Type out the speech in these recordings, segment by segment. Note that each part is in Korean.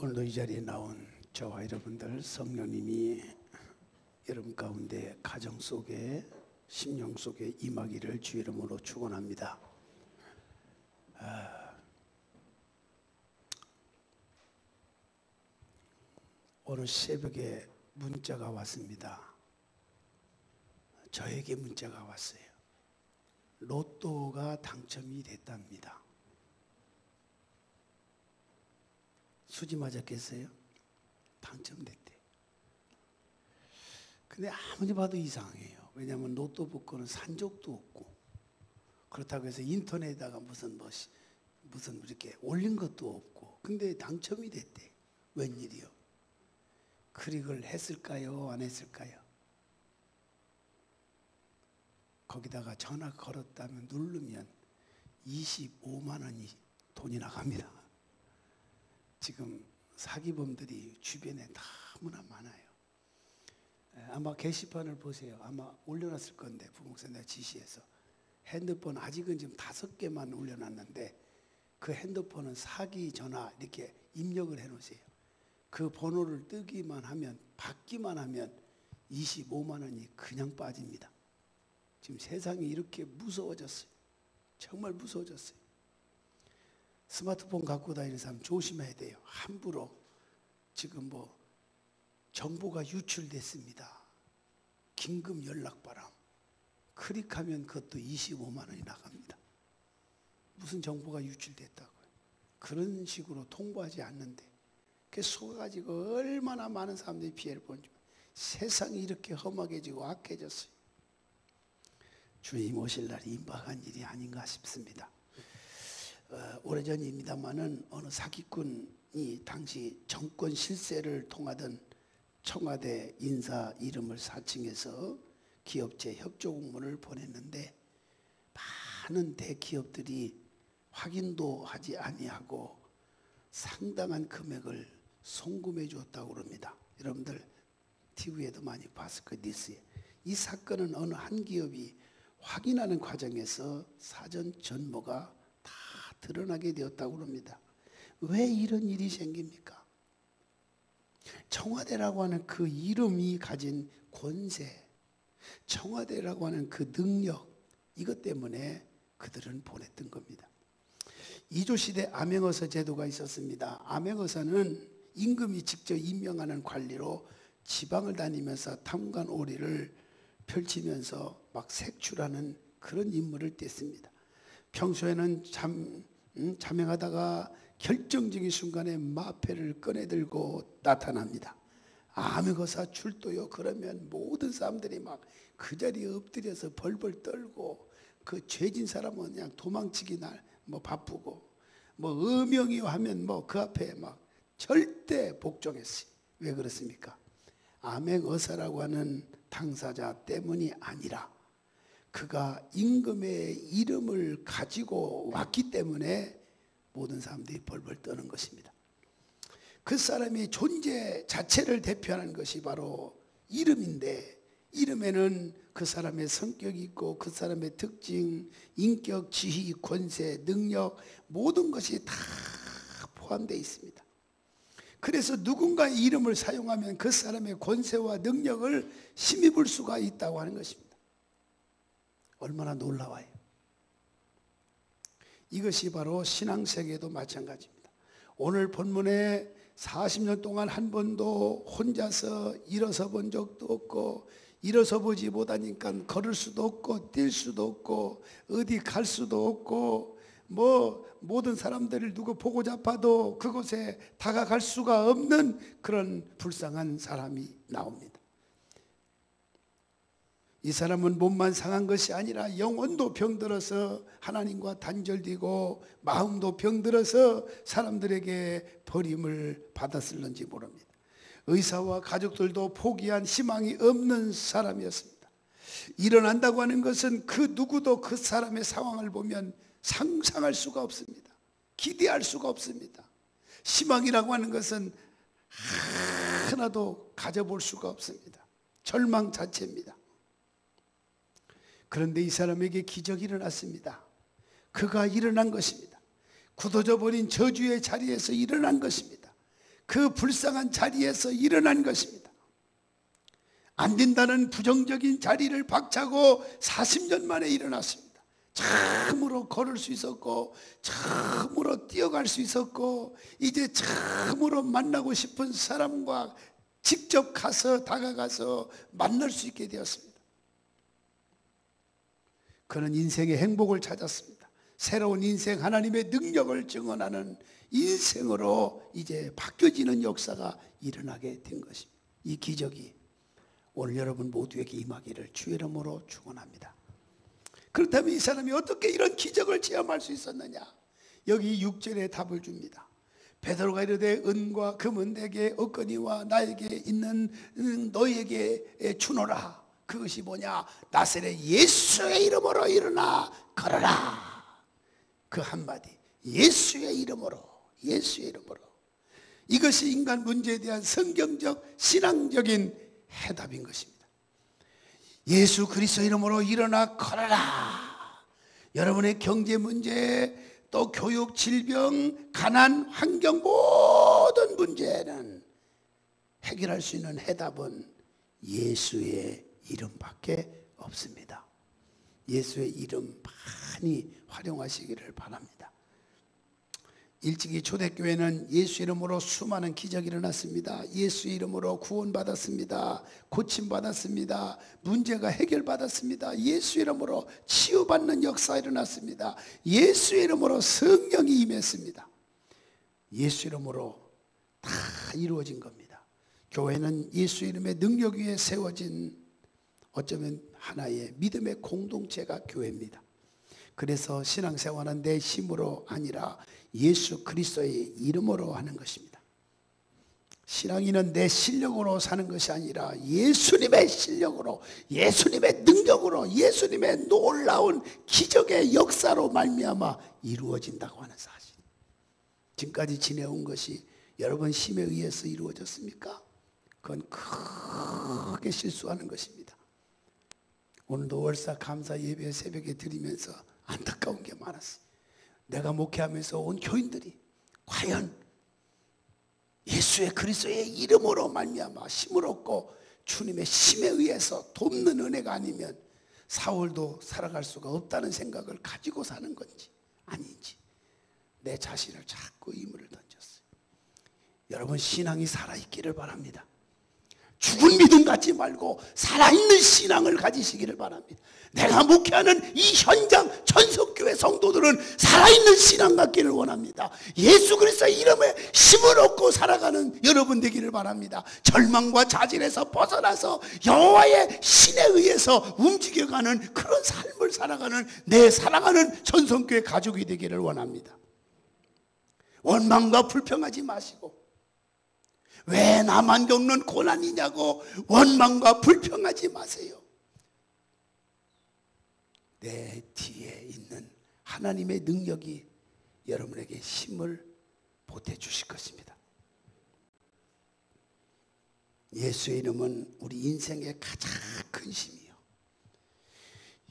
오늘도 이 자리에 나온 저와 여러분들 성령님이 여러분 가운데 가정 속에 심령 속에 임하기를 주 이름으로 축원합니다. 오늘 새벽에 문자가 왔습니다. 저에게 문자가 왔어요. 로또가 당첨이 됐답니다. 수지 맞았겠어요? 당첨됐대. 근데 아무리 봐도 이상해요. 왜냐하면 로또 복권은 산 적도 없고, 그렇다고 해서 인터넷에다가 무슨 이렇게 올린 것도 없고, 근데 당첨이 됐대. 웬일이요? 클릭을 했을까요? 안 했을까요? 거기다가 전화 걸었다면 누르면 25만 원이 돈이 나갑니다. 지금 사기범들이 주변에 너무나 많아요. 아마 게시판을 보세요. 아마 올려놨을 건데 부목사님 지시해서 핸드폰 아직은 지금 5개만 올려놨는데 그 핸드폰은 사기 전화 이렇게 입력을 해놓으세요. 그 번호를 뜨기만 하면 받기만 하면 25만 원이 그냥 빠집니다. 지금 세상이 이렇게 무서워졌어요. 정말 무서워졌어요. 스마트폰 갖고 다니는 사람 조심해야 돼요. 함부로 지금 정보가 유출됐습니다. 긴급 연락 바람. 클릭하면 그것도 25만 원이 나갑니다. 무슨 정보가 유출됐다고요. 그런 식으로 통보하지 않는데 그 속아가지고 얼마나 많은 사람들이 피해를 보는지. 세상이 이렇게 험악해지고 악해졌어요. 주님 오실 날이 임박한 일이 아닌가 싶습니다. 오래전입니다마는 어느 사기꾼이 당시 정권 실세를 통하던 청와대 인사 이름을 사칭해서 기업체 협조 공문을 보냈는데 많은 대기업들이 확인도 하지 아니하고 상당한 금액을 송금해 주었다고 그럽니다. 여러분들 TV에도 많이 봤을 거예요. 뉴스에. 이 사건은 어느 한 기업이 확인하는 과정에서 사전 전모가 다 드러나게 되었다고 합니다. 왜 이런 일이 생깁니까? 청와대라고 하는 그 이름이 가진 권세, 청와대라고 하는 그 능력, 이것 때문에 그들은 보냈던 겁니다. 이조시대 암행어사 제도가 있었습니다. 암행어사는 임금이 직접 임명하는 관리로 지방을 다니면서 탐관오리를 펼치면서 막 색출하는 그런 임무를 뗐습니다. 평소에는 자명하다가 결정적인 순간에 마패를 꺼내들고 나타납니다. 암행어사 출도요. 그러면 모든 사람들이 막 그 자리에 엎드려서 벌벌 떨고 그 죄진 사람은 그냥 도망치기 바쁘고 음영이요 하면 그 앞에 막 절대 복종했어요. 왜 그렇습니까? 암행어사라고 하는 당사자 때문이 아니라 그가 임금의 이름을 가지고 왔기 때문에 모든 사람들이 벌벌 떠는 것입니다. 그 사람의 존재 자체를 대표하는 것이 바로 이름인데, 이름에는 그 사람의 성격이 있고 그 사람의 특징, 인격, 지위, 권세, 능력 모든 것이 다 포함되어 있습니다. 그래서 누군가의 이름을 사용하면 그 사람의 권세와 능력을 힘입을 수가 있다고 하는 것입니다. 얼마나 놀라워요. 이것이 바로 신앙세계도 마찬가지입니다. 오늘 본문에 40년 동안 한 번도 혼자서 일어서 본 적도 없고, 일어서 보지 못하니까 걸을 수도 없고 뛸 수도 없고 어디 갈 수도 없고 모든 사람들을 누구 보고 잡아도 그곳에 다가갈 수가 없는 그런 불쌍한 사람이 나옵니다. 이 사람은 몸만 상한 것이 아니라 영혼도 병들어서 하나님과 단절되고 마음도 병들어서 사람들에게 버림을 받았을는지 모릅니다. 의사와 가족들도 포기한 희망이 없는 사람이었습니다. 일어난다고 하는 것은 그 누구도 그 사람의 상황을 보면 상상할 수가 없습니다. 기대할 수가 없습니다. 희망이라고 하는 것은 하나도 가져볼 수가 없습니다. 절망 자체입니다. 그런데 이 사람에게 기적이 일어났습니다. 그가 일어난 것입니다. 굳어져 버린 저주의 자리에서 일어난 것입니다. 그 불쌍한 자리에서 일어난 것입니다. 안 된다는 부정적인 자리를 박차고 40년 만에 일어났습니다. 처음으로 걸을 수 있었고, 처음으로 뛰어갈 수 있었고, 이제 처음으로 만나고 싶은 사람과 직접 가서 다가가서 만날 수 있게 되었습니다. 그는 인생의 행복을 찾았습니다. 새로운 인생, 하나님의 능력을 증언하는 인생으로 이제 바뀌어지는 역사가 일어나게 된 것입니다. 이 기적이 오늘 여러분 모두에게 임하기를 주의 이름으로 축원합니다. 그렇다면 이 사람이 어떻게 이런 기적을 체험할 수 있었느냐? 여기 6절에 답을 줍니다. 베드로가 이르되 은과 금은 내게 없거니와 나에게 있는 너에게 주노라. 그것이 뭐냐? 나사렛 예수의 이름으로 일어나 걸어라. 그 한마디, 예수의 이름으로, 예수의 이름으로. 이것이 인간 문제에 대한 성경적 신앙적인 해답인 것입니다. 예수 그리스도 이름으로 일어나 걸어라. 여러분의 경제 문제, 또 교육, 질병, 가난, 환경 모든 문제는 해결할 수 있는 해답은 예수의 이름밖에 없습니다. 예수의 이름 많이 활용하시기를 바랍니다. 일찍이 초대교회는 예수 이름으로 수많은 기적이 일어났습니다. 예수 이름으로 구원받았습니다. 고침받았습니다. 문제가 해결받았습니다. 예수 이름으로 치유받는 역사가 일어났습니다. 예수 이름으로 성령이 임했습니다. 예수 이름으로 다 이루어진 겁니다. 교회는 예수 이름의 능력 위에 세워진 어쩌면 하나의 믿음의 공동체가 교회입니다. 그래서 신앙생활은 내 힘으로 아니라 예수 그리스도의 이름으로 하는 것입니다. 신앙인은 내 실력으로 사는 것이 아니라 예수님의 실력으로, 예수님의 능력으로, 예수님의 놀라운 기적의 역사로 말미암아 이루어진다고 하는 사실. 지금까지 지내온 것이 여러분 힘에 의해서 이루어졌습니까? 그건 크게 실수하는 것입니다. 오늘도 월사 감사 예배 새벽에 드리면서 안타까운 게 많았어요. 내가 목회하면서 온 교인들이 과연 예수의 그리스도의 이름으로 말미암아 힘을 얻고 주님의 힘에 의해서 돕는 은혜가 아니면 사울도 살아갈 수가 없다는 생각을 가지고 사는 건지 아닌지 내 자신을 자꾸 의문을 던졌어요. 여러분 신앙이 살아있기를 바랍니다. 죽은 믿음 갖지 말고 살아있는 신앙을 가지시기를 바랍니다. 내가 목회하는 이 현장 전석교회 성도들은 살아있는 신앙 갖기를 원합니다. 예수 그리스도의 이름에 힘을 얻고 살아가는 여러분 되기를 바랍니다. 절망과 자질에서 벗어나서 여호와의 신에 의해서 움직여가는 그런 삶을 살아가는 내 사랑하는 전성교회 가족이 되기를 원합니다. 원망과 불평하지 마시고 왜 나만 겪는 고난이냐고 원망과 불평하지 마세요. 내 뒤에 있는 하나님의 능력이 여러분에게 힘을 보태주실 것입니다. 예수의 이름은 우리 인생의 가장 큰 힘이요,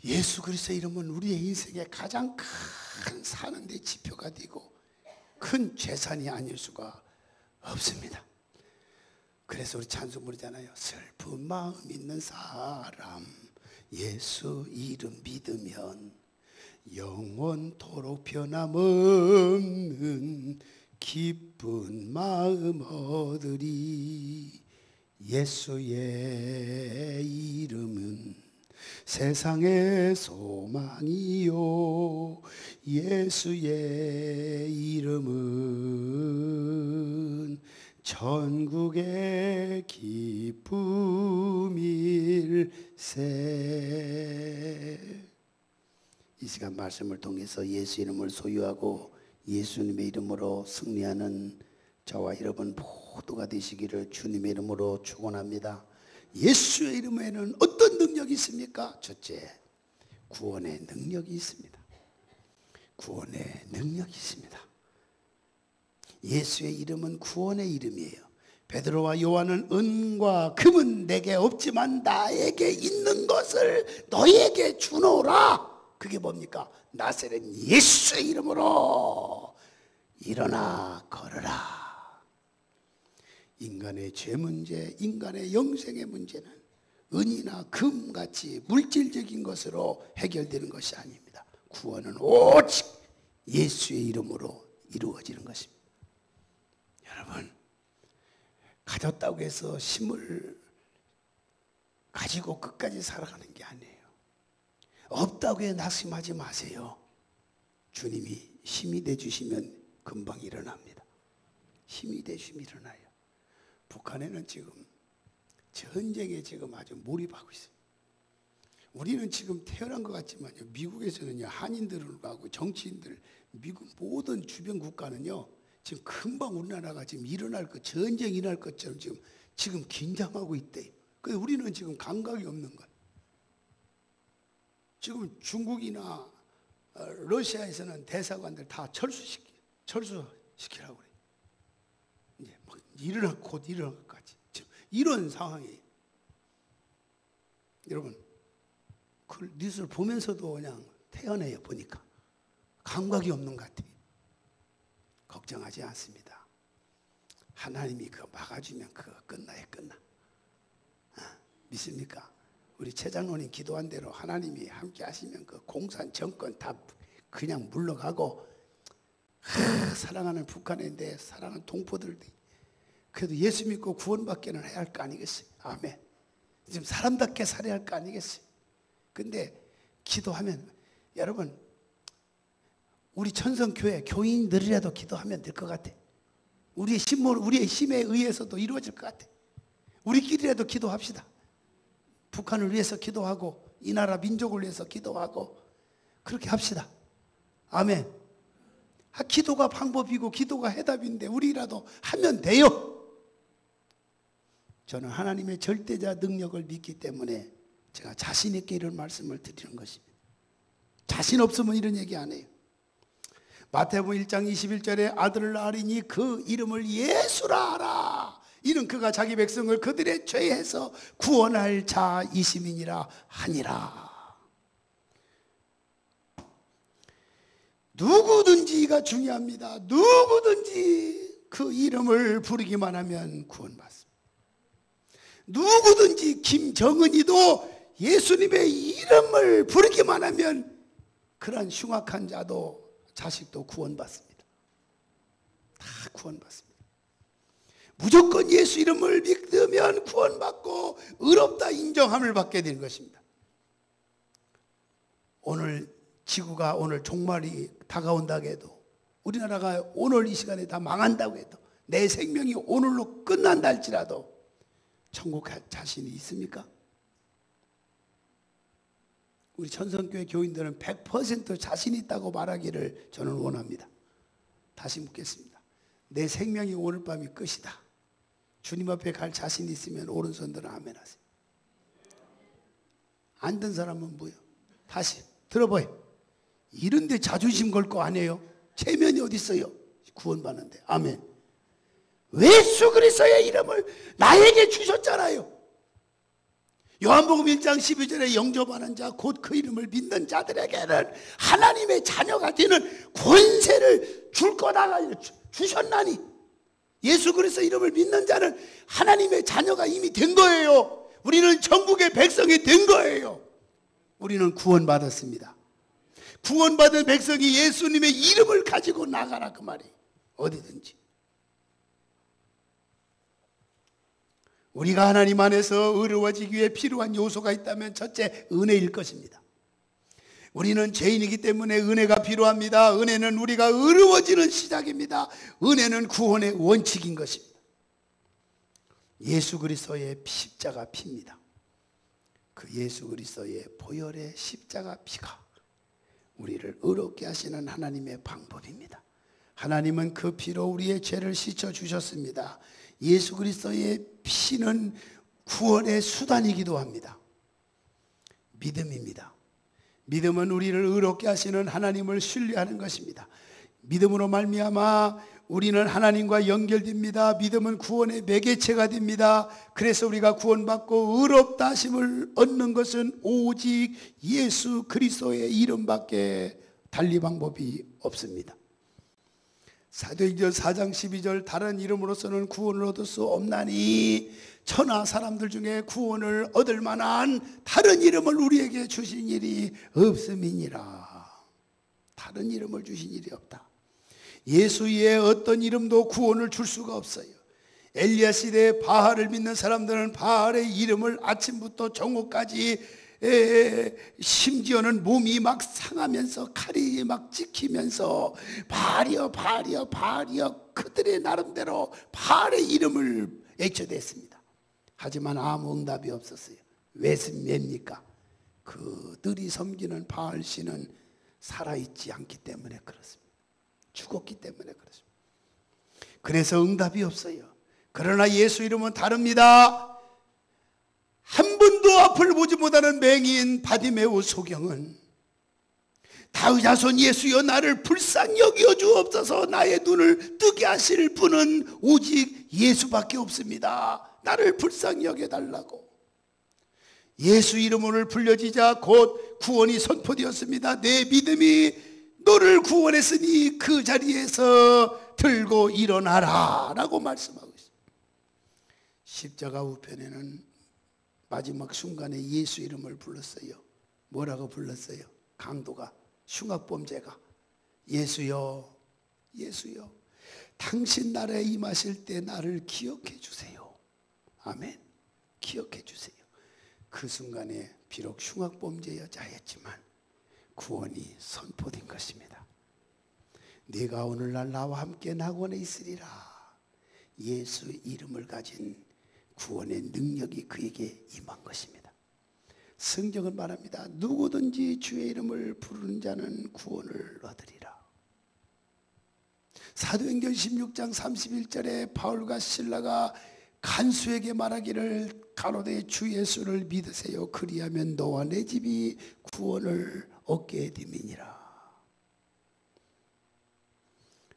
예수 그리스도의 이름은 우리의 인생의 가장 큰 사는 데 지표가 되고 큰 재산이 아닐 수가 없습니다. 그래서 우리 찬송 부르잖아요. 슬픈 마음 있는 사람 예수 이름 믿으면 영원토록 변함없는 기쁜 마음 얻으리. 예수의 이름은 세상의 소망이요, 예수의 이름은 천국의 기쁨일세. 이 시간 말씀을 통해서 예수 이름을 소유하고 예수님의 이름으로 승리하는 저와 여러분 모두가 되시기를 주님의 이름으로 축원합니다. 예수의 이름에는 어떤 능력이 있습니까? 첫째, 구원의 능력이 있습니다. 구원의 능력이 있습니다. 예수의 이름은 구원의 이름이에요. 베드로와 요한은 은과 금은 내게 없지만 나에게 있는 것을 너에게 주노라. 그게 뭡니까? 나사렛 예수의 이름으로 일어나 걸어라. 인간의 죄 문제, 인간의 영생의 문제는 은이나 금같이 물질적인 것으로 해결되는 것이 아닙니다. 구원은 오직 예수의 이름으로 이루어지는 것입니다. 여러분, 가졌다고 해서 힘을 가지고 끝까지 살아가는 게 아니에요. 없다고 해 낙심하지 마세요. 주님이 힘이 돼주시면 금방 일어납니다. 힘이 돼주시면 일어나요. 북한에는 지금 전쟁에 지금 아주 몰입하고 있어요. 우리는 지금 태어난 것 같지만요, 미국에서는요, 한인들하고 정치인들, 미국 모든 주변 국가는요, 지금 금방 우리나라가 지금 일어날 것, 전쟁이 일어날 것처럼 지금 긴장하고 있대요. 그래서 우리는 지금 감각이 없는 거예요. 지금 중국이나 러시아에서는 대사관들 다 철수시키라고 그래요. 이제 막 곧 일어날 것까지. 이런 상황이에요. 여러분, 그 뉴스를 보면서도 그냥 태연해요. 보니까 감각이 없는 것 같아요. 걱정하지 않습니다. 하나님이 그거 막아주면 그거 끝나요. 끝나. 믿습니까? 우리 최 장로님 기도한 대로 하나님이 함께 하시면 그 공산 정권 다 그냥 물러가고, 사랑하는 북한인데 사랑하는 동포들도 그래도 예수 믿고 구원받기는 해야 할 거 아니겠어요? 아멘. 지금 사람답게 살아야 할 거 아니겠어요? 근데 기도하면, 여러분, 우리 천성교회 교인들이라도 기도하면 될 것 같아. 우리의 힘에 의해서도 이루어질 것 같아. 우리끼리라도 기도합시다. 북한을 위해서 기도하고 이 나라 민족을 위해서 기도하고 그렇게 합시다. 아멘. 기도가 방법이고 기도가 해답인데 우리라도 하면 돼요. 저는 하나님의 절대자 능력을 믿기 때문에 제가 자신 있게 이런 말씀을 드리는 것입니다. 자신 없으면 이런 얘기 안 해요. 마태복음 1장 21절에 아들을 낳으리니 그 이름을 예수라 하라. 이는 그가 자기 백성을 그들의 죄에서 구원할 자이심이니라 하니라. 누구든지가 중요합니다. 누구든지 그 이름을 부르기만 하면 구원받습니다. 누구든지 김정은이도 예수님의 이름을 부르기만 하면 그런 흉악한 자도 자식도 구원받습니다. 다 구원받습니다. 무조건 예수 이름을 믿으면 구원받고 의롭다 인정함을 받게 되는 것입니다. 오늘 지구가 오늘 종말이 다가온다고 해도, 우리나라가 오늘 이 시간에 다 망한다고 해도, 내 생명이 오늘로 끝난다 할지라도 천국 갈 자신이 있습니까? 우리 천성교회 교인들은 100% 자신 있다고 말하기를 저는 원합니다. 다시 묻겠습니다. 내 생명이 오늘 밤이 끝이다. 주님 앞에 갈 자신 있으면 오른손 들어 아멘 하세요. 안 된 사람은 뭐요? 다시 들어봐요. 이런데 자존심 걸 거 아니에요? 체면이 어디 있어요? 구원받는데. 아멘. 예수 그리스도의 이름을 나에게 주셨잖아요. 요한복음 1장 12절에 영접하는 자 곧 그 이름을 믿는 자들에게는 하나님의 자녀가 되는 권세를 줄 거다 주셨나니, 예수 그리스도 이름을 믿는 자는 하나님의 자녀가 이미 된 거예요. 우리는 천국의 백성이 된 거예요. 우리는 구원받았습니다. 구원받은 백성이 예수님의 이름을 가지고 나가라 그 말이에요. 어디든지. 우리가 하나님 안에서 의로워지기 위해 필요한 요소가 있다면 첫째, 은혜일 것입니다. 우리는 죄인이기 때문에 은혜가 필요합니다. 은혜는 우리가 의로워지는 시작입니다. 은혜는 구원의 원칙인 것입니다. 예수 그리스도의 십자가 피입니다. 그 예수 그리스도의 보혈의 십자가 피가 우리를 의롭게 하시는 하나님의 방법입니다. 하나님은 그 피로 우리의 죄를 씻어 주셨습니다. 예수 그리스도의 피는 구원의 수단이기도 합니다. 믿음입니다. 믿음은 우리를 의롭게 하시는 하나님을 신뢰하는 것입니다. 믿음으로 말미암아 우리는 하나님과 연결됩니다. 믿음은 구원의 매개체가 됩니다. 그래서 우리가 구원받고 의롭다 하심을 얻는 것은 오직 예수 그리스도의 이름밖에 달리 방법이 없습니다. 사도행전 4장 12절 다른 이름으로서는 구원을 얻을 수 없나니 천하 사람들 중에 구원을 얻을 만한 다른 이름을 우리에게 주신 일이 없음이니라. 다른 이름을 주신 일이 없다. 예수 외에 어떤 이름도 구원을 줄 수가 없어요. 엘리야 시대에 바알을 믿는 사람들은 바알의 이름을 아침부터 정오까지 심지어는 몸이 막 상하면서 칼이 막 찍히면서 바알이여 바알이여 바알이여 그들의 나름대로 바알의 이름을 외쳐댔습니다. 하지만 아무 응답이 없었어요. 왜입니까? 그들이 섬기는 바알 신은 살아있지 않기 때문에 그렇습니다. 죽었기 때문에 그렇습니다. 그래서 응답이 없어요. 그러나 예수 이름은 다릅니다. 한 번도 앞을 보지 못하는 맹인 바디메오 소경은 다윗 자손 예수여 나를 불쌍히 여겨 주옵소서, 나의 눈을 뜨게 하실 분은 오직 예수밖에 없습니다. 나를 불쌍히 여겨달라고. 예수 이름을 불려지자 곧 구원이 선포되었습니다. 내 믿음이 너를 구원했으니 그 자리에서 들고 일어나라 라고 말씀하고 있습니다. 십자가 우편에는 마지막 순간에 예수 이름을 불렀어요. 뭐라고 불렀어요? 강도가, 흉악범죄가 예수여 예수여 당신 나라에 임하실 때 나를 기억해 주세요. 아멘. 기억해 주세요. 그 순간에 비록 흉악범죄 여자였지만 구원이 선포된 것입니다. 네가 오늘날 나와 함께 낙원에 있으리라. 예수 이름을 가진 구원의 능력이 그에게 임한 것입니다. 성경은 말합니다. 누구든지 주의 이름을 부르는 자는 구원을 얻으리라. 사도행전 16장 31절에 바울과 실라가 간수에게 말하기를 가로되 주 예수를 믿으세요. 그리하면 너와 내 집이 구원을 얻게 됨이니라.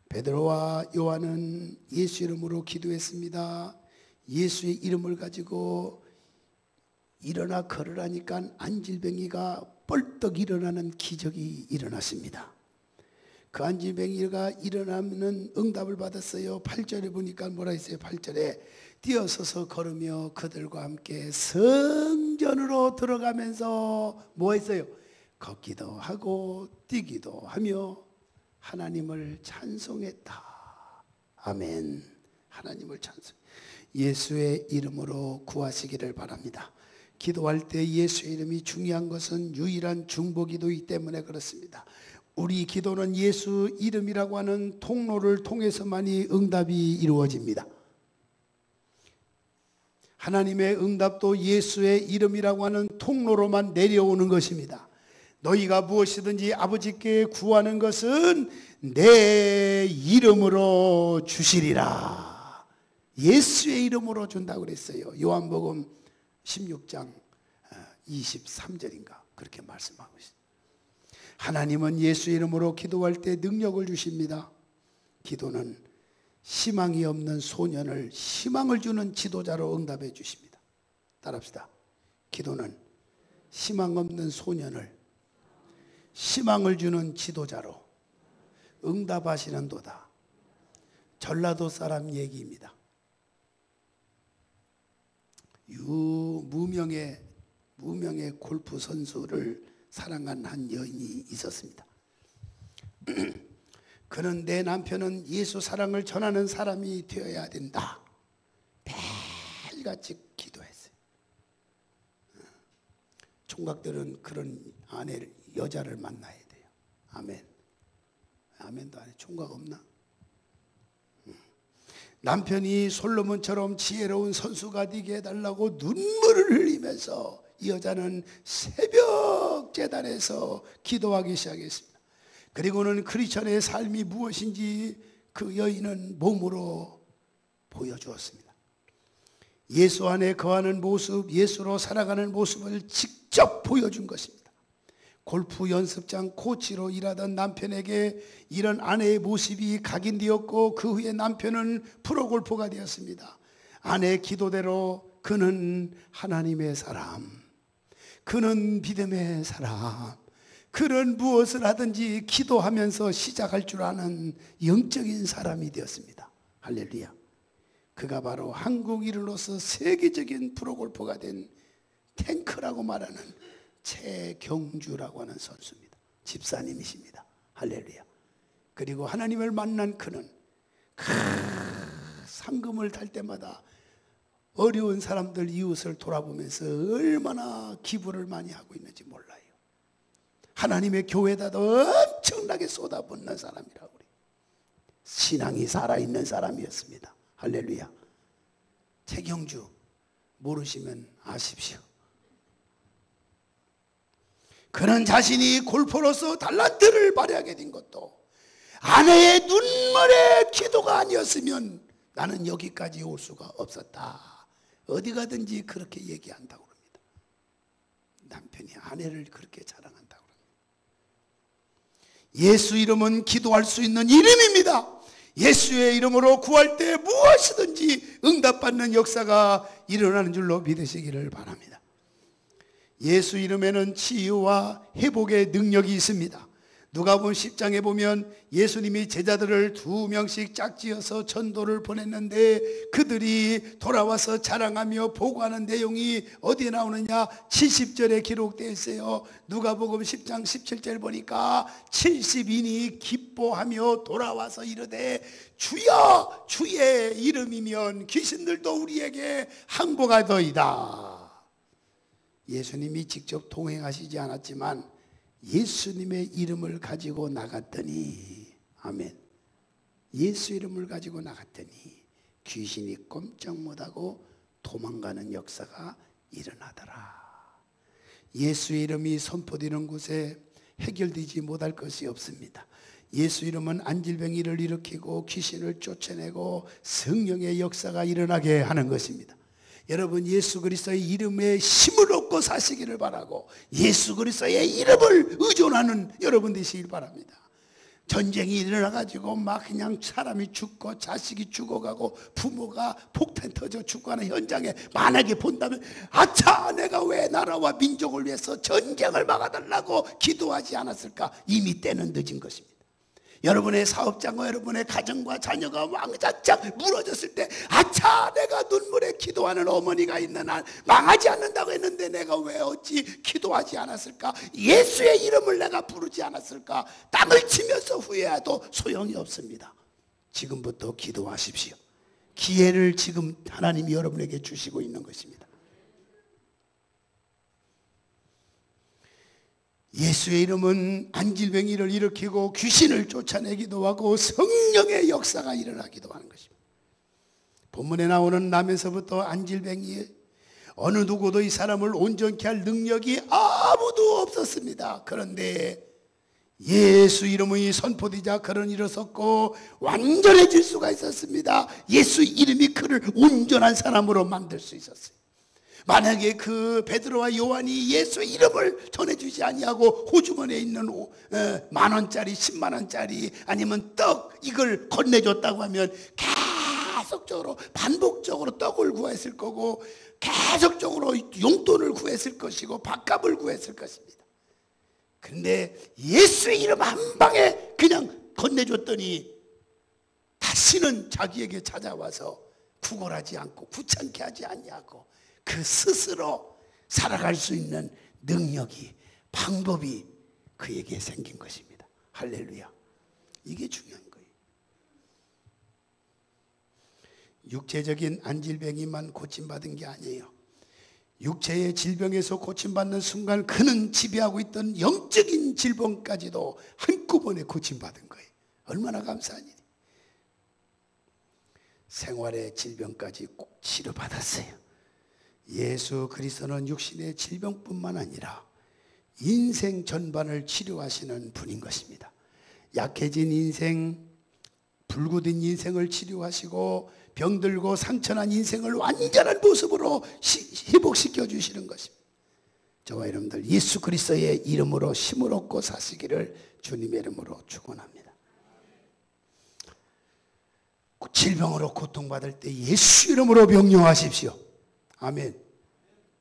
베드로와 요한은 예수 이름으로 기도했습니다. 예수의 이름을 가지고 일어나 걸으라니까 안질뱅이가 벌떡 일어나는 기적이 일어났습니다. 그 안질뱅이가 일어나면 응답을 받았어요. 8절에 보니까 뭐라 했어요? 8절에 뛰어서서 걸으며 그들과 함께 성전으로 들어가면서 뭐 했어요? 걷기도 하고 뛰기도 하며 하나님을 찬송했다. 아멘. 하나님을 찬송. 예수의 이름으로 구하시기를 바랍니다. 기도할 때 예수의 이름이 중요한 것은 유일한 중보기도이기 때문에 그렇습니다. 우리 기도는 예수 이름이라고 하는 통로를 통해서만이 응답이 이루어집니다. 하나님의 응답도 예수의 이름이라고 하는 통로로만 내려오는 것입니다. 너희가 무엇이든지 아버지께 구하는 것은 내 이름으로 주시리라. 예수의 이름으로 준다고 그랬어요. 요한복음 16장 23절인가 그렇게 말씀하고 있습니다. 하나님은 예수 이름으로 기도할 때 능력을 주십니다. 기도는 희망이 없는 소년을 희망을 주는 지도자로 응답해 주십니다. 따라합시다. 기도는 희망 없는 소년을 희망을 주는 지도자로 응답하시는 도다. 전라도 사람 얘기입니다. 무명의 골프 선수를 사랑한 한 여인이 있었습니다. 그는 내 남편은 예수 사랑을 전하는 사람이 되어야 된다. 매일같이 기도했어요. 총각들은 그런 여자를 만나야 돼요. 아멘. 아멘도 안 해. 총각 없나? 남편이 솔로몬처럼 지혜로운 선수가 되게 해달라고 눈물을 흘리면서 이 여자는 새벽 제단에서 기도하기 시작했습니다. 그리고는 크리스천의 삶이 무엇인지 그 여인은 몸으로 보여주었습니다. 예수 안에 거하는 모습, 예수로 살아가는 모습을 직접 보여준 것입니다. 골프 연습장 코치로 일하던 남편에게 이런 아내의 모습이 각인되었고 그 후에 남편은 프로골퍼가 되었습니다. 아내의 기도대로 그는 하나님의 사람, 그는 믿음의 사람, 그런 무엇을 하든지 기도하면서 시작할 줄 아는 영적인 사람이 되었습니다. 할렐루야. 그가 바로 한국 이름으로서 세계적인 프로골퍼가 된 탱크라고 말하는 최경주라고 하는 선수입니다. 집사님이십니다. 할렐루야. 그리고 하나님을 만난 그는 상금을 탈 때마다 어려운 사람들, 이웃을 돌아보면서 얼마나 기부를 많이 하고 있는지 몰라요. 하나님의 교회에다도 엄청나게 쏟아붓는 사람이라고 그래요. 신앙이 살아있는 사람이었습니다. 할렐루야. 최경주 모르시면 아십시오. 그는 자신이 골퍼로서 달란트를 발휘하게 된 것도 아내의 눈물의 기도가 아니었으면 나는 여기까지 올 수가 없었다. 어디 가든지 그렇게 얘기한다고 합니다. 남편이 아내를 그렇게 자랑한다고 합니다. 예수 이름은 기도할 수 있는 이름입니다. 예수의 이름으로 구할 때 무엇이든지 응답받는 역사가 일어나는 줄로 믿으시기를 바랍니다. 예수 이름에는 치유와 회복의 능력이 있습니다. 누가복음 10장에 보면 예수님이 제자들을 2명씩 짝지어서 전도를 보냈는데 그들이 돌아와서 자랑하며 보고하는 내용이 어디에 나오느냐? 70절에 기록되어 있어요. 누가복음 10장 17절 보니까 70인이 기뻐하며 돌아와서 이르되 주여 주의 이름이면 귀신들도 우리에게 항복하더이다. 예수님이 직접 동행하시지 않았지만 예수님의 이름을 가지고 나갔더니, 아멘, 예수 이름을 가지고 나갔더니 귀신이 꼼짝 못하고 도망가는 역사가 일어나더라. 예수 이름이 선포되는 곳에 해결되지 못할 것이 없습니다. 예수 이름은 안질병이를 일으키고 귀신을 쫓아내고 성령의 역사가 일어나게 하는 것입니다. 여러분, 예수 그리스도의 이름에 힘을 얻고 사시기를 바라고 예수 그리스도의 이름을 의존하는 여러분 되시길 바랍니다. 전쟁이 일어나가지고 막 그냥 사람이 죽고 자식이 죽어가고 부모가 폭탄 터져 죽어가는 현장에 만약에 본다면 아차, 내가 왜 나라와 민족을 위해서 전쟁을 막아달라고 기도하지 않았을까? 이미 때는 늦은 것입니다. 여러분의 사업장과 여러분의 가정과 자녀가 왕자짝 무너졌을 때 아차, 내가 눈물에 기도하는 어머니가 있는 한 망하지 않는다고 했는데 내가 왜 어찌 기도하지 않았을까? 예수의 이름을 내가 부르지 않았을까? 땅을 치면서 후회해도 소용이 없습니다. 지금부터 기도하십시오. 기회를 지금 하나님이 여러분에게 주시고 있는 것입니다. 예수의 이름은 안질병이를 일으키고 귀신을 쫓아내기도 하고 성령의 역사가 일어나기도 하는 것입니다. 본문에 나오는 나면서부터 안질병이 어느 누구도 이 사람을 온전케 할 능력이 아무도 없었습니다. 그런데 예수 이름이 선포되자 그는 일어섰고 완전해질 수가 있었습니다. 예수 이름이 그를 온전한 사람으로 만들 수 있었어요. 만약에 그 베드로와 요한이 예수 이름을 전해주지 아니하고 호주머니에 있는 10,000원짜리 100,000원짜리 아니면 떡 이걸 건네줬다고 하면 계속적으로 반복적으로 떡을 구했을 거고 계속적으로 용돈을 구했을 것이고 밥값을 구했을 것입니다. 그런데 예수의 이름 한 방에 그냥 건네줬더니 다시는 자기에게 찾아와서 구걸하지 않고 귀찮게 하지 아니하고 그 스스로 살아갈 수 있는 능력이, 방법이 그에게 생긴 것입니다. 할렐루야. 이게 중요한 거예요. 육체적인 안질병이만 고침받은 게 아니에요. 육체의 질병에서 고침받는 순간 그는 지배하고 있던 영적인 질병까지도 한꺼번에 고침받은 거예요. 얼마나 감사한 일이. 생활의 질병까지 꼭 치료받았어요. 예수 그리스도는 육신의 질병뿐만 아니라 인생 전반을 치료하시는 분인 것입니다. 약해진 인생, 불구된 인생을 치료하시고 병들고 상처난 인생을 완전한 모습으로 회복시켜 주시는 것입니다. 저와 여러분들 예수 그리스도의 이름으로 힘을 얻고 사시기를 주님의 이름으로 축원합니다. 질병으로 고통받을 때 예수 이름으로 명령하십시오. 아멘.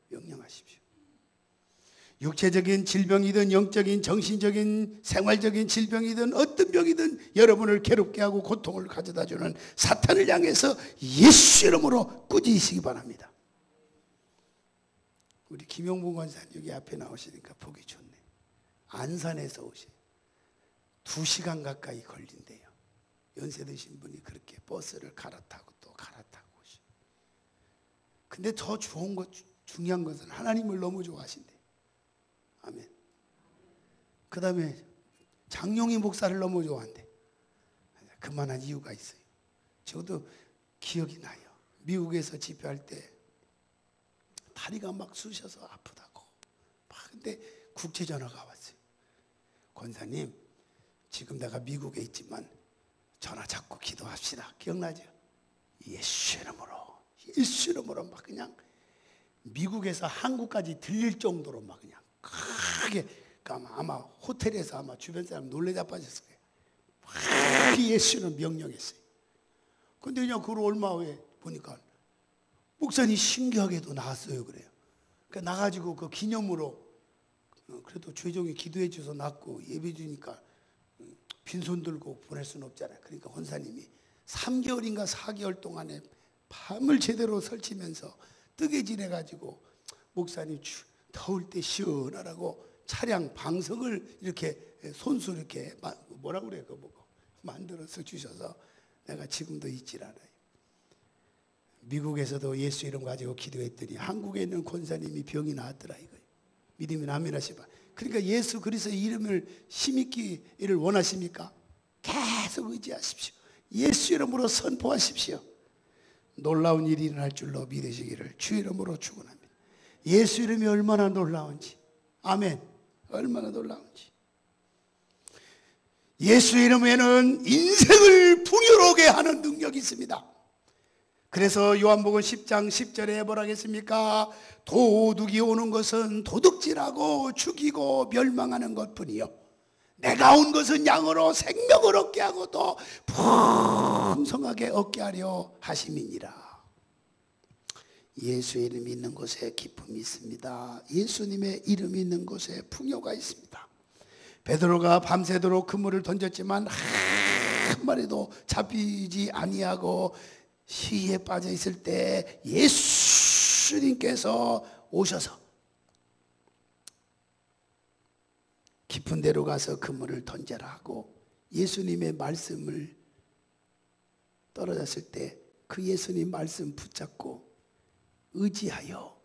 명령하십시오. 육체적인 질병이든 영적인 정신적인 생활적인 질병이든 어떤 병이든 여러분을 괴롭게 하고 고통을 가져다주는 사탄을 향해서 예수 이름으로 꾸짖으시기 바랍니다. 우리 김용봉 권사님 여기 앞에 나오시니까 보기 좋네. 안산에서 오시 2시간 가까이 걸린대요. 연세 드신 분이 그렇게 버스를 갈아타고 또 갈아타고 오시. 근데 더 좋은 것, 중요한 것은 하나님을 너무 좋아하신대. 아멘. 그 다음에 장용희 목사를 너무 좋아한대. 그만한 이유가 있어요. 저도 기억이 나요. 미국에서 집회할 때 다리가 막 쑤셔서 아프다고. 근데 국제 전화가 왔어요. 권사님, 지금 내가 미국에 있지만 전화 잡고 기도합시다. 기억나죠? 예수 이름으로, 예수 이름으로 막 그냥 미국에서 한국까지 들릴 정도로 막 그냥 크게, 아마 호텔에서 아마 주변 사람 놀래 자빠졌을 거예요. 크게 예수는 명령했어요. 근데 그냥 그걸 얼마 후에 보니까 목사님 신기하게도 나왔어요. 그래요. 그러니까 나가지고 그 기념으로 그래도 죄종이 기도해 줘서 낫고 예배 주니까 빈손 들고 보낼 수는 없잖아요. 그러니까 권사님이 3개월인가 4개월 동안에 밤을 제대로 설치면서 뜨개질 해가지고 목사님 더울 때 시원하라고 차량 방석을 이렇게 손수 이렇게 뭐라 그래요? 그거 만들어서 주셔서 내가 지금도 잊질 않아요. 미국에서도 예수 이름 가지고 기도했더니 한국에 있는 권사님이 병이 나았더라 이거예요. 믿으면 아멘 하시바. 그러니까 예수 그리스도의 이름을 힘있기를 원하십니까? 계속 의지하십시오. 예수 이름으로 선포하십시오. 놀라운 일이 일어날 줄로 믿으시기를 주 이름으로 축원합니다. 예수 이름이 얼마나 놀라운지. 아멘. 얼마나 놀라운지. 예수 이름에는 인생을 풍요롭게 하는 능력이 있습니다. 그래서 요한복음 10장 10절에 뭐라 하겠습니까? 도둑이 오는 것은 도둑질하고 죽이고 멸망하는 것뿐이요, 내가 온 것은 양으로 생명을 얻게 하고 또 풍성하게 얻게 하려 하심이니라. 예수의 이름이 있는 곳에 기쁨이 있습니다. 예수님의 이름이 있는 곳에 풍요가 있습니다. 베드로가 밤새도록 그물을 던졌지만 한 마리도 잡히지 아니하고 시위에 빠져 있을 때 예수님께서 오셔서 깊은 데로 가서 그물을 던져라 하고 예수님의 말씀을 떨어졌을 때 그 예수님 말씀 붙잡고 의지하여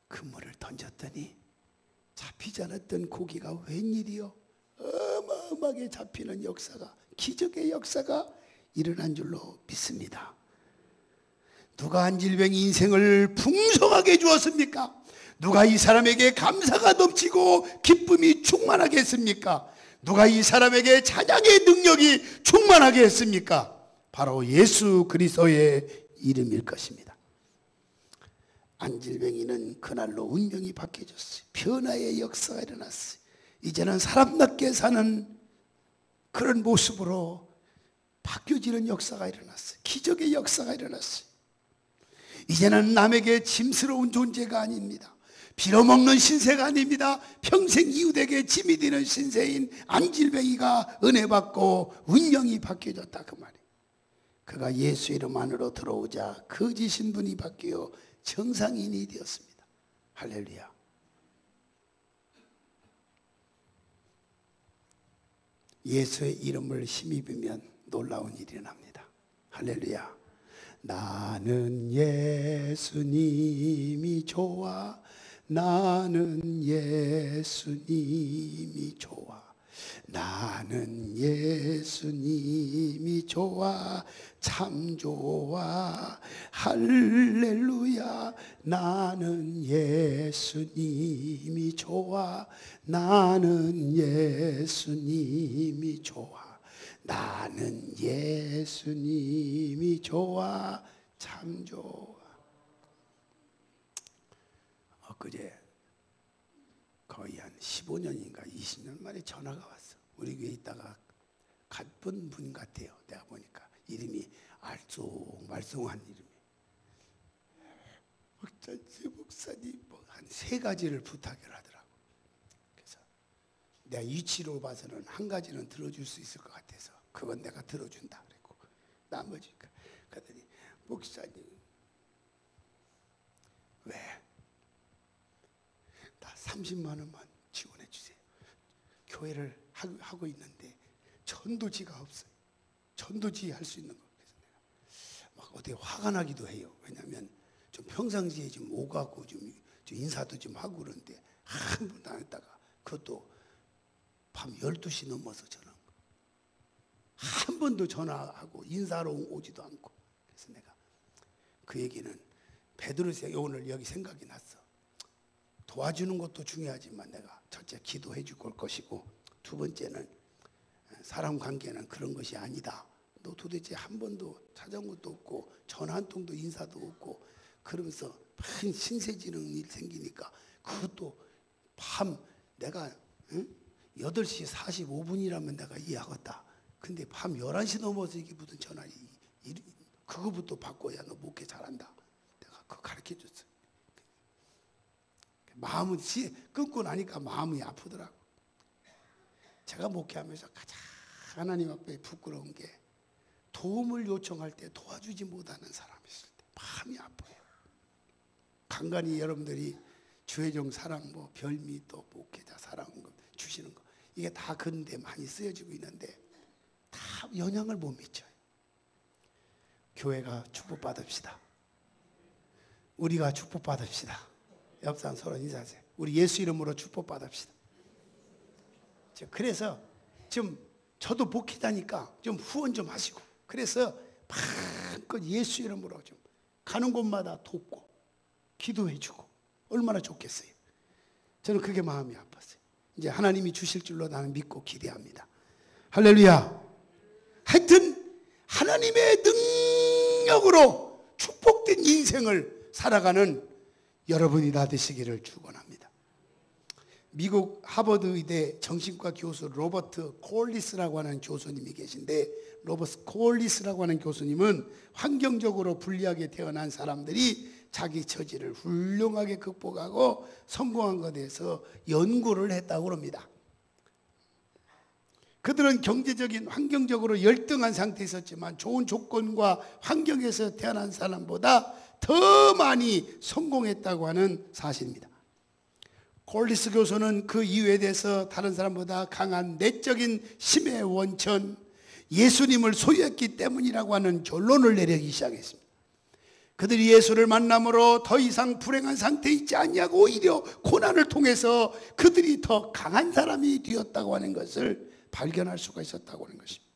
그물을 던졌더니 잡히지 않았던 고기가 웬일이요? 어마어마하게 잡히는 역사가, 기적의 역사가 일어난 줄로 믿습니다. 누가 한질병이 인생을 풍성하게 주었습니까? 누가 이 사람에게 감사가 넘치고 기쁨이 충만하게 했습니까? 누가 이 사람에게 찬양의 능력이 충만하게 했습니까? 바로 예수 그리스도의 이름일 것입니다. 안질병이는 그날로 운명이 바뀌어졌어요. 변화의 역사가 일어났어요. 이제는 사람답게 사는 그런 모습으로 바뀌어지는 역사가 일어났어요. 기적의 역사가 일어났어요. 이제는 남에게 짐스러운 존재가 아닙니다. 빌어먹는 신세가 아닙니다. 평생 이웃에게 짐이 되는 신세인 안질병이가 은혜 받고 운명이 바뀌어졌다 그 말이에요. 그가 예수 이름 안으로 들어오자 거짓 신분이 바뀌어 정상인이 되었습니다. 할렐루야. 예수의 이름을 힘입으면 놀라운 일이 일어납니다. 할렐루야. 나는 예수님이 좋아, 나는 예수님이 좋아, 나는 예수님이 좋아, 참 좋아, 할렐루야. 나는 예수님이 좋아, 나는 예수님이 좋아, 나는 예수님이 좋아, 참 좋아. 엊그제 거의 한 15년인가 20년 만에 전화가 왔어. 우리 교회에 있다가 갔던 분 같아요. 내가 보니까 이름이 알쏭말쏭한 이름이. 목사님 뭐 한 3가지를 부탁을 하더라고. 내 위치로 봐서는 한 가지는 들어줄 수 있을 것 같아서 그건 내가 들어준다 그랬고, 나머지 그랬더니 목사님 왜? 나 30만 원만 지원해 주세요. 교회를 하고 있는데 전도지가 없어요. 전도지 할 수 있는 거. 그래서 내가 막 어떻게 화가 나기도 해요. 왜냐하면 좀 평상시에 좀 오가고 좀 인사도 좀 하고 그러는데 한 번도 안 했다가 그것도 밤 12시 넘어서 전화한 거. 한 번도 전화하고 인사하러 오지도 않고. 그래서 내가 그 얘기는 베드로서 오늘 여기 생각이 났어. 도와주는 것도 중요하지만 내가 첫째 기도해 줄 것이고, 두 번째는 사람 관계는 그런 것이 아니다. 너 도대체 한 번도 찾아온 것도 없고 전화 한 통도 인사도 없고 그러면서 큰 신세지는 일 생기니까 그것도 밤 내가 8시 45분이라면 내가 이해하겠다. 근데 밤 11시 넘어서 이게 무슨 전화 그거부터 바꿔야 너 목회 잘한다. 내가 그거 가르쳐 줬어. 마음은 끊고 나니까 마음이 아프더라고. 제가 목회하면서 가장 하나님 앞에 부끄러운 게 도움을 요청할 때 도와주지 못하는 사람이 있을 때 마음이 아파요. 간간히 여러분들이 주혜종 사랑, 뭐 별미 또 목회자 사랑 주시는 거 이게 다 근데 많이 쓰여지고 있는데 다 영향을 못 미쳐요. 교회가 축복받읍시다. 우리가 축복받읍시다. 옆 사람 서로 인사하세요. 우리 예수 이름으로 축복받읍시다. 그래서 좀 저도 목회자니까 좀 후원 좀 하시고, 그래서 마음껏 예수 이름으로 좀 가는 곳마다 돕고 기도해주고 얼마나 좋겠어요. 저는 그게 마음이 아팠어요. 이제 하나님이 주실 줄로 나는 믿고 기대합니다. 할렐루야. 하여튼 하나님의 능력으로 축복된 인생을 살아가는 여러분이 다 되시기를 축원합니다. 미국 하버드 의대 정신과 교수 로버트 콜리스라고 하는 교수님이 계신데, 로버트 콜리스라고 하는 교수님은 환경적으로 불리하게 태어난 사람들이 자기 처지를 훌륭하게 극복하고 성공한 것에 대해서 연구를 했다고 합니다. 그들은 경제적인 환경적으로 열등한 상태에 있었지만 좋은 조건과 환경에서 태어난 사람보다 더 많이 성공했다고 하는 사실입니다. 콜리스 교수는 그 이유에 대해서 다른 사람보다 강한 내적인 힘의 원천, 예수님을 소유했기 때문이라고 하는 결론을 내리기 시작했습니다. 그들이 예수를 만남으로 더 이상 불행한 상태에 있지 않냐고 오히려 고난을 통해서 그들이 더 강한 사람이 되었다고 하는 것을 발견할 수가 있었다고 하는 것입니다.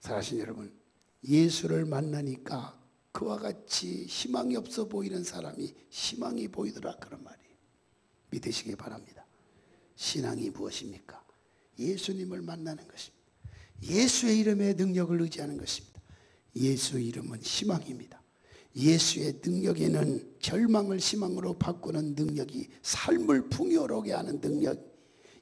사랑하신 여러분, 예수를 만나니까 그와 같이 희망이 없어 보이는 사람이 희망이 보이더라, 그런 말이에요. 믿으시기 바랍니다. 신앙이 무엇입니까? 예수님을 만나는 것입니다. 예수의 이름의 능력을 의지하는 것입니다. 예수의 이름은 희망입니다. 예수의 능력에는 절망을 희망으로 바꾸는 능력이, 삶을 풍요롭게 하는 능력,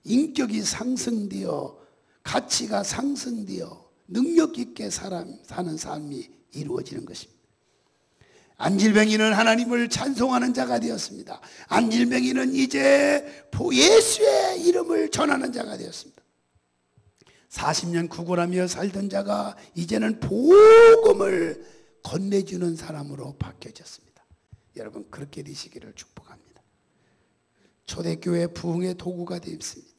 인격이 상승되어 가치가 상승되어 능력 있게 사는 삶이 이루어지는 것입니다. 안질뱅이는 하나님을 찬송하는 자가 되었습니다. 안질뱅이는 이제 예수의 이름을 전하는 자가 되었습니다. 40년 구걸하며 살던 자가 이제는 복음을 건네주는 사람으로 바뀌어졌습니다. 여러분, 그렇게 되시기를 축복합니다. 초대교회 부흥의 도구가 되었습니다.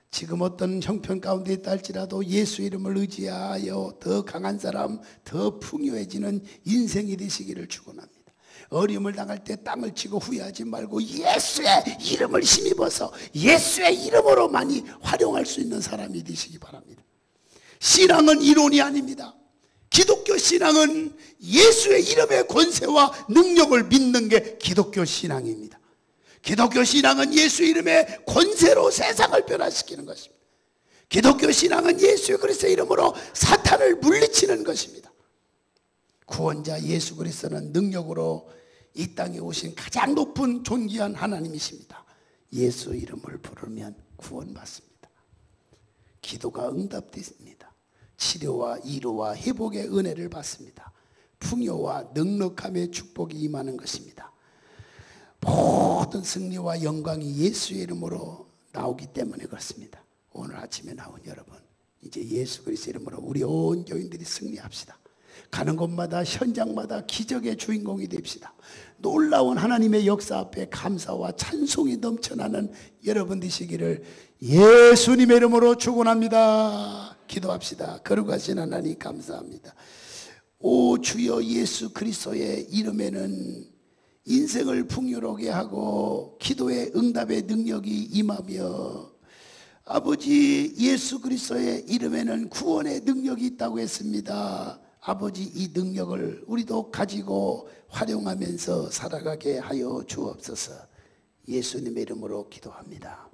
지금 어떤 형편 가운데 있다 할지라도 예수 이름을 의지하여 더 강한 사람, 더 풍요해지는 인생이 되시기를 축원합니다. 어려움을 당할 때 땅을 치고 후회하지 말고 예수의 이름을 힘입어서 예수의 이름으로 많이 활용할 수 있는 사람이 되시기 바랍니다. 신앙은 이론이 아닙니다. 기독교 신앙은 예수의 이름의 권세와 능력을 믿는 게 기독교 신앙입니다. 기독교 신앙은 예수 이름의 권세로 세상을 변화시키는 것입니다. 기독교 신앙은 예수 그리스도의 이름으로 사탄을 물리치는 것입니다. 구원자 예수 그리스도는 능력으로 이 땅에 오신 가장 높은 존귀한 하나님이십니다. 예수 이름을 부르면 구원받습니다. 기도가 응답됩니다. 치료와 위로와 회복의 은혜를 받습니다. 풍요와 넉넉함의 축복이 임하는 것입니다. 모든 승리와 영광이 예수의 이름으로 나오기 때문에 그렇습니다. 오늘 아침에 나온 여러분, 이제 예수 그리스도의 이름으로 우리 온 교인들이 승리합시다. 가는 곳마다 현장마다 기적의 주인공이 됩시다. 놀라운 하나님의 역사 앞에 감사와 찬송이 넘쳐나는 여러분 되시기를 예수님의 이름으로 축원합니다. 기도합시다. 거룩하신 하나님 감사합니다. 오 주여, 예수 그리스도의 이름에는 인생을 풍요롭게 하고 기도의 응답의 능력이 임하며, 아버지 예수 그리스도의 이름에는 구원의 능력이 있다고 했습니다. 아버지, 이 능력을 우리도 가지고 활용하면서 살아가게 하여 주옵소서. 예수님의 이름으로 기도합니다.